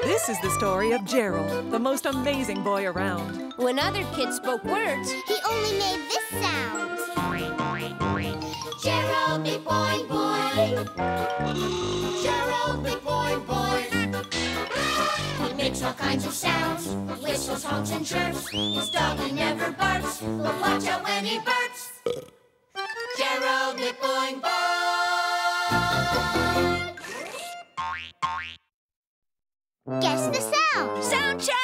This is the story of Gerald, the most amazing boy around. When other kids spoke words, he only made this sound. Gerald McBoing, boing. Gerald McBoing, boing. He makes all kinds of sounds, whistles, honks, and chirps. His dog, he never barks, but watch out when he barks. Gerald McBoing, boing. Guess the sound. sound check!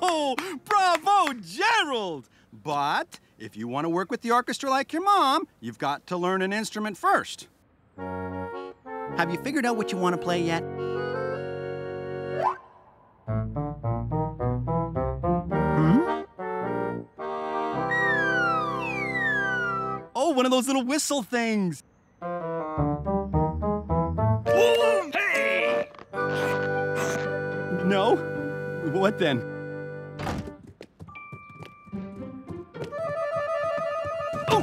Oh, bravo, Gerald! But if you want to work with the orchestra like your mom, you've got to learn an instrument first. Have you figured out what you want to play yet? Oh, one of those little whistle things. Hey! No? What then? Oh!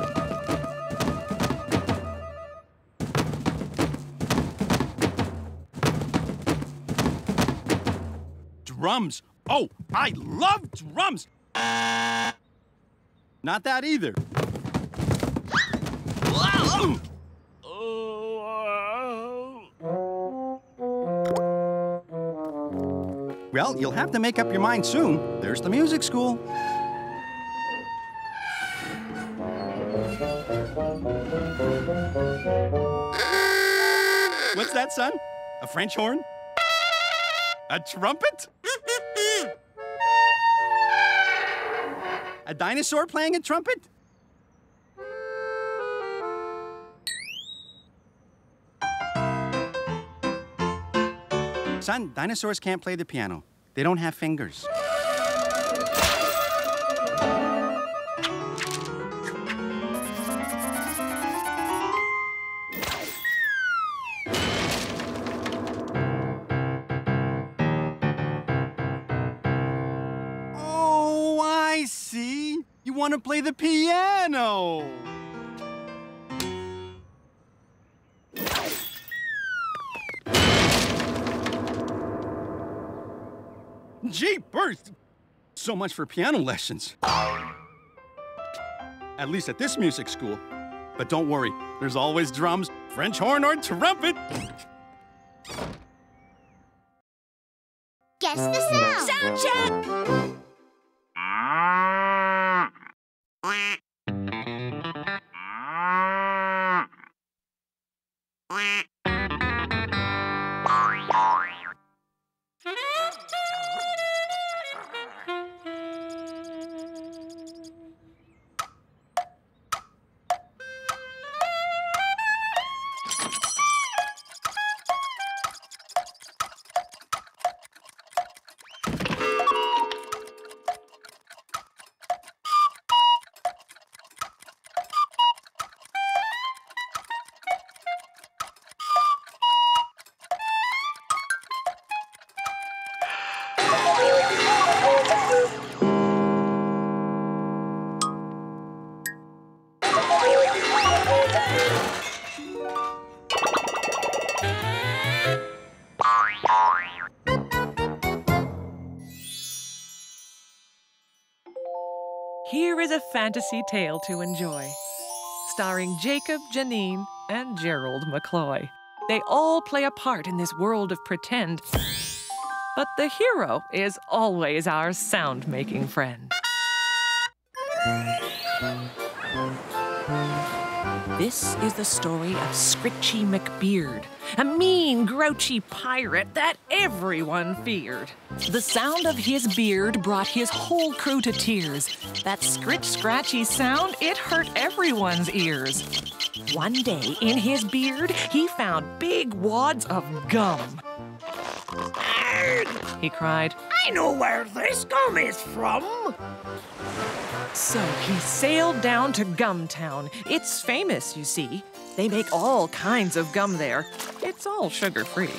Drums. Oh, I love drums. Not that either. Well, you'll have to make up your mind soon. There's the music school. What's that, son? A French horn? A trumpet? A dinosaur playing a trumpet? Son, dinosaurs can't play the piano. They don't have fingers. Oh, I see. You want to play the piano. Jeepers! So much for piano lessons. At least at this music school. But don't worry, there's always drums, French horn, or trumpet. Guess the sound. Sound check! Here is a fantasy tale to enjoy, starring Jacob, Janine, and Gerald McCloy. They all play a part in this world of pretend, but the hero is always our sound-making friend. This is the story of Scritchy McBeard, a mean, grouchy pirate that everyone feared. The sound of his beard brought his whole crew to tears. That scritch-scratchy sound, it hurt everyone's ears. One day, in his beard, he found big wads of gum. He cried, I know where this gum is from. So he sailed down to Gumtown. It's famous, you see. They make all kinds of gum there. It's all sugar-free.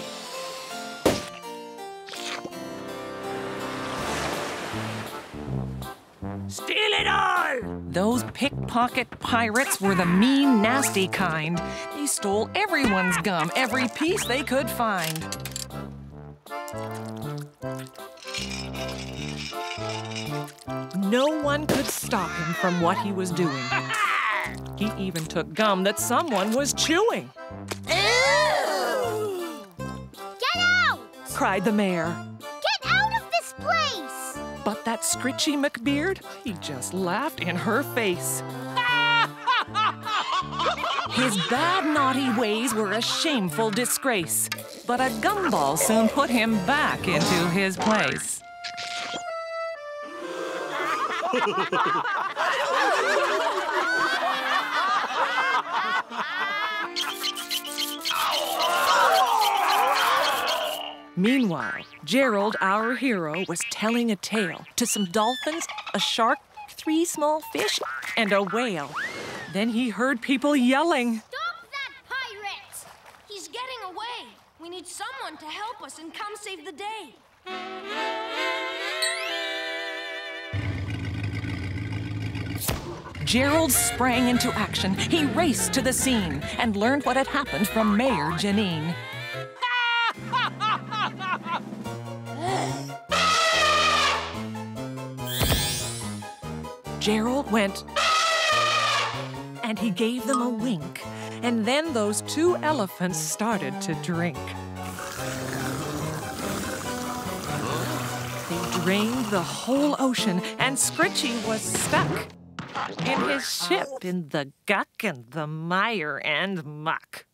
Steal it all! Those pickpocket pirates were the mean, nasty kind. They stole everyone's gum, every piece they could find. No one could stop him from what he was doing. He even took gum that someone was chewing. Get out! Cried the mayor. Get out of this place! But that Scritchy McBeard, he just laughed in her face. His bad, naughty ways were a shameful disgrace. But a gumball soon put him back into his place. Meanwhile, Gerald, our hero, was telling a tale to some dolphins, a shark, 3 small fish, and a whale. Then he heard people yelling. Stop that pirate! He's getting away. We need someone to help us and come save the day. Gerald sprang into action. He raced to the scene and learned what had happened from Mayor Janine. Gerald went, and he gave them a wink. And then those 2 elephants started to drink. They drained the whole ocean, and Scritchy was stuck in his ship in the guck and the mire and muck.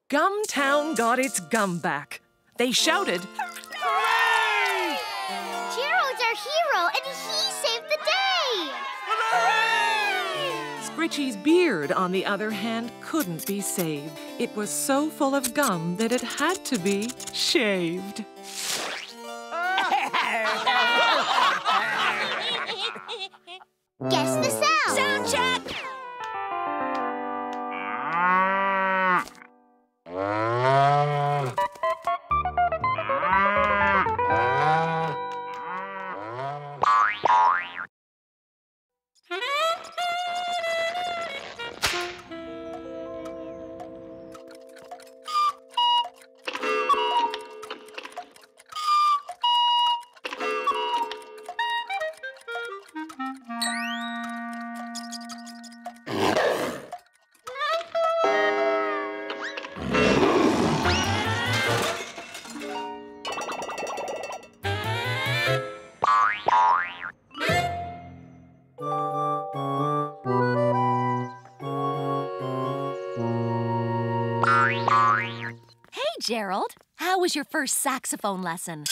Gumtown got its gum back. They shouted, Hooray! Gerald's our hero, and he saved the day! Scritchy's beard, on the other hand, couldn't be saved. It was so full of gum that it had to be shaved. Guess the sound! Sound check! Gerald, how was your first saxophone lesson?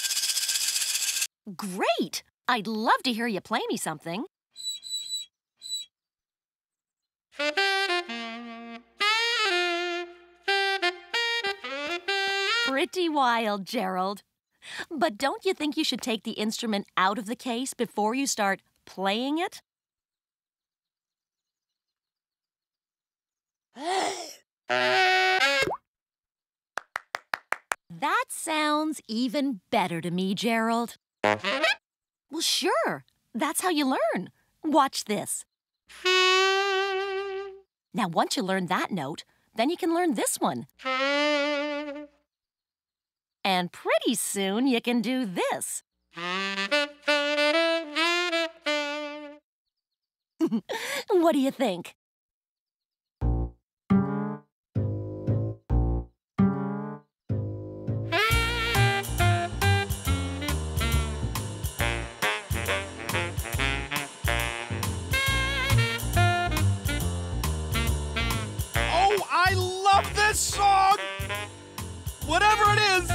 Great! I'd love to hear you play me something. Pretty wild, Gerald. But don't you think you should take the instrument out of the case before you start playing it? That sounds even better to me, Gerald. Well, sure. That's how you learn. Watch this. Now, once you learn that note, then you can learn this one. And pretty soon you can do this. What do you think? This song! Whatever it is!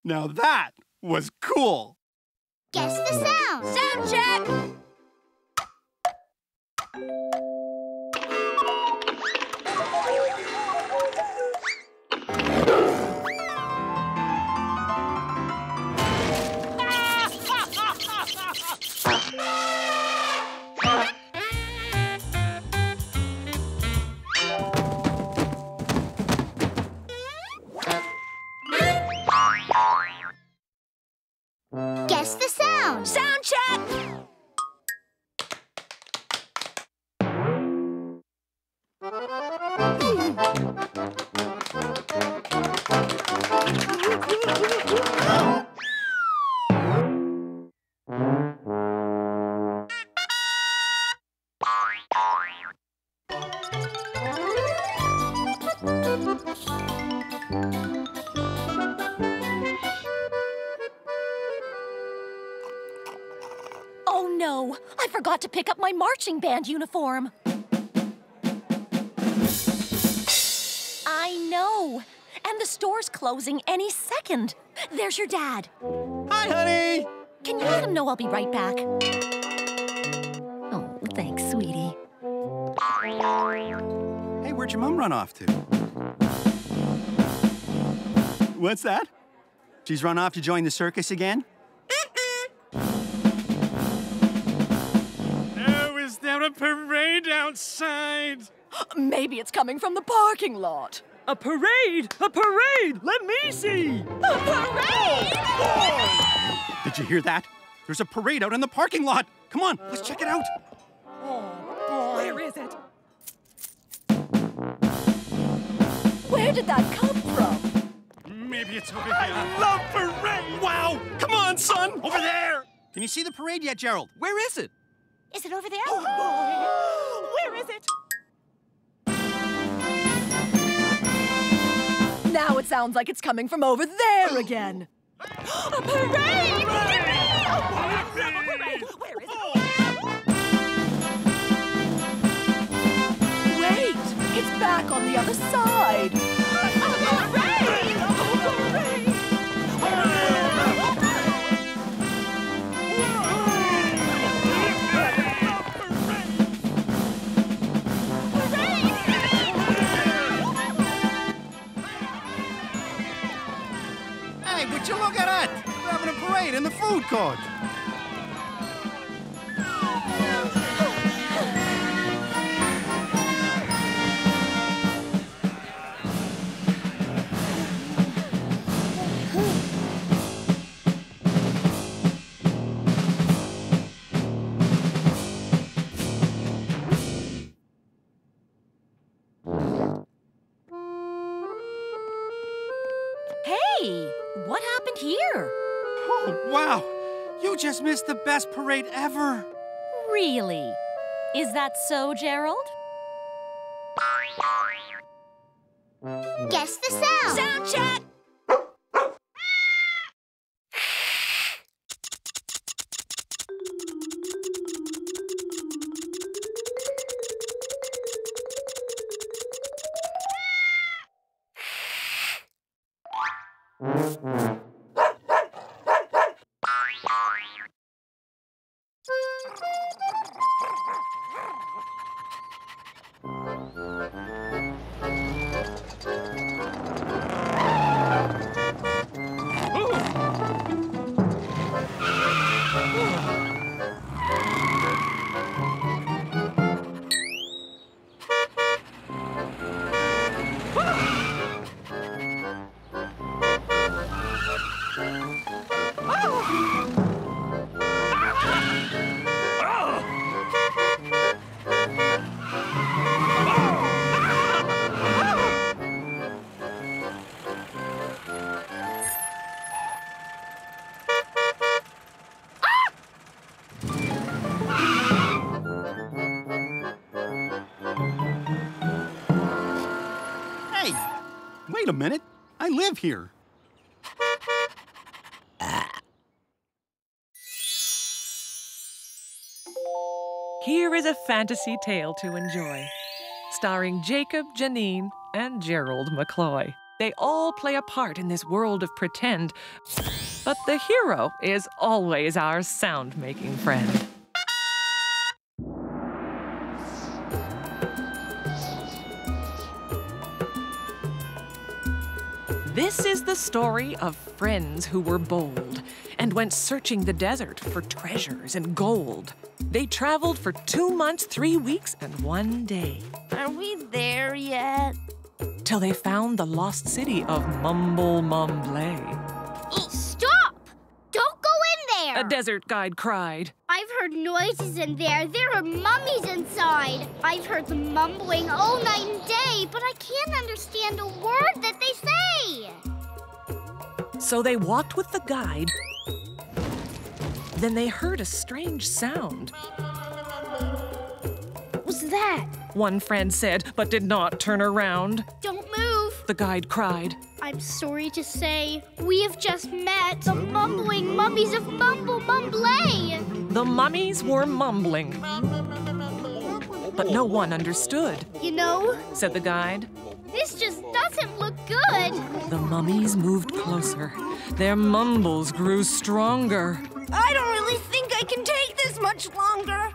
Now that was cool. Guess the sound. Sound check! Guess the sound. Sound check! Oh no, I forgot to pick up my marching band uniform. I know. And the store's closing any second. There's your dad. Hi, honey. Can you let him know I'll be right back? Oh, thanks, sweetie. Hey, where'd your mom run off to? What's that? She's run off to join the circus again? Oh, is there a parade outside? Maybe it's coming from the parking lot. A parade! A parade! Let me see! Did you hear that? There's a parade out in the parking lot. Come on, let's check it out. Where is it? Where did that come from? Maybe it's over here. I Love parade! Wow! Come on, son! Over there! Can you see the parade yet, Gerald? Where is it? Is it over there? Where is it? Now it sounds like it's coming from over there again. A parade! Where is it? Wait, it's back on the other side. Hey, would you look at that? We're having a parade in the food court. Hey, what happened here? Oh, wow. You just missed the best parade ever. Really? Is that so, Gerald? Guess the sound. Sound check! Hey, wait a minute. I live here. Here is a fantasy tale to enjoy, starring Jacob, Janine, and Gerald McCloy. They all play a part in this world of pretend, but the hero is always our sound-making friend. This is the story of friends who were bold and went searching the desert for treasures and gold. They traveled for 2 months, 3 weeks, and 1 day. Are we there yet? Till they found the lost city of Mumbling. Stop! Don't go in there! A desert guide cried. I've heard noises in there. There are mummies inside. I've heard them mumbling all night and day, but I can't understand a word that they say. So they walked with the guide. Then they heard a strange sound. What was that? One friend said, but did not turn around. Don't move. The guide cried. I'm sorry to say, we have just met the mumbling mummies of Mumbling. The mummies were mumbling. But no one understood. You know, Said the guide. this just doesn't look good. The mummies moved closer. Their mumbles grew stronger. I don't really think I can take this much longer.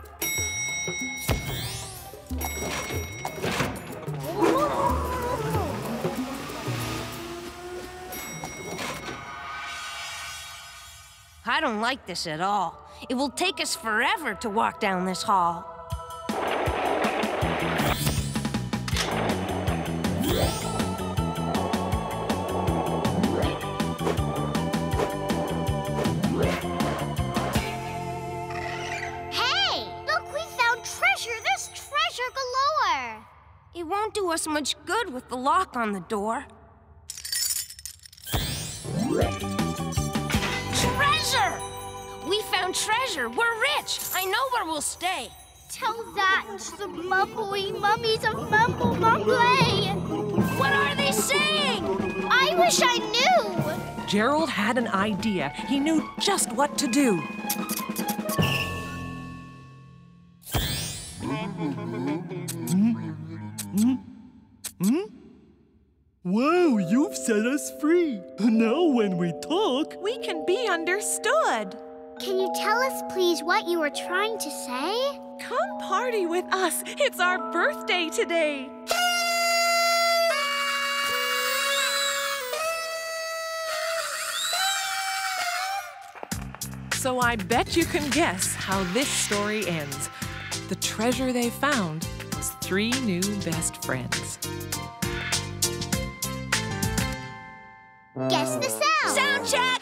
I don't like this at all. It will take us forever to walk down this hall. Hey, look, we found treasure. There's treasure galore. It won't do us much good with the lock on the door. Treasure! We found treasure. We're rich. I know where we'll stay. Tell that to the mumbling mummies of Mumbling. What are they saying? I wish I knew. Gerald had an idea. He knew just what to do. Wow, you've set us free. Now when we talk, We can be understood. Can you tell us, please, what you were trying to say? Come party with us. It's our birthday today. So I bet you can guess how this story ends. The treasure they found was 3 new best friends. Guess the sound. Sound check!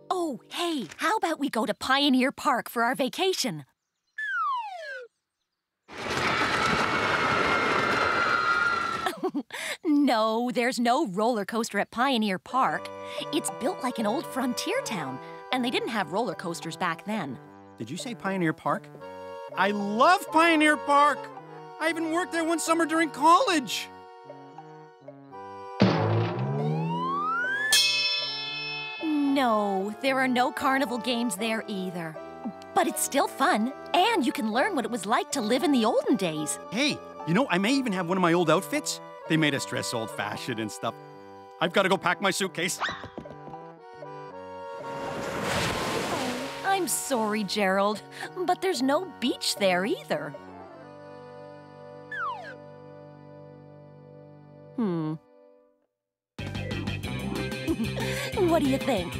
Oh, hey, how about we go to Pioneer Park for our vacation? No, there's no roller coaster at Pioneer Park. It's built like an old frontier town, and they didn't have roller coasters back then. Did you say Pioneer Park? I love Pioneer Park! I even worked there one summer during college. No, there are no carnival games there either. But it's still fun, and you can learn what it was like to live in the olden days. Hey, you know, I may even have one of my old outfits. They made us dress old-fashioned and stuff. I've got to go pack my suitcase. I'm sorry, Gerald, but there's no beach there either. What do you think?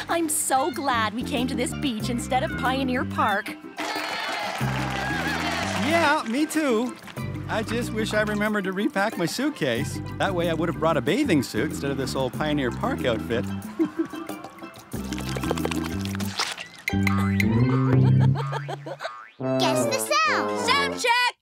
I'm so glad we came to this beach instead of Pioneer Park. Yeah, me too. I just wish I remembered to repack my suitcase. That way I would have brought a bathing suit instead of this old Pioneer Park outfit. Guess the sound. Sound check!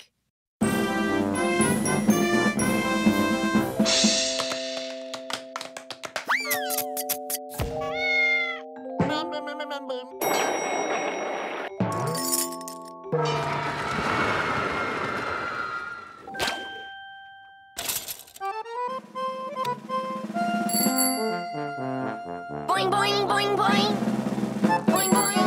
Boing, boing, boing, boing. Boing, boing.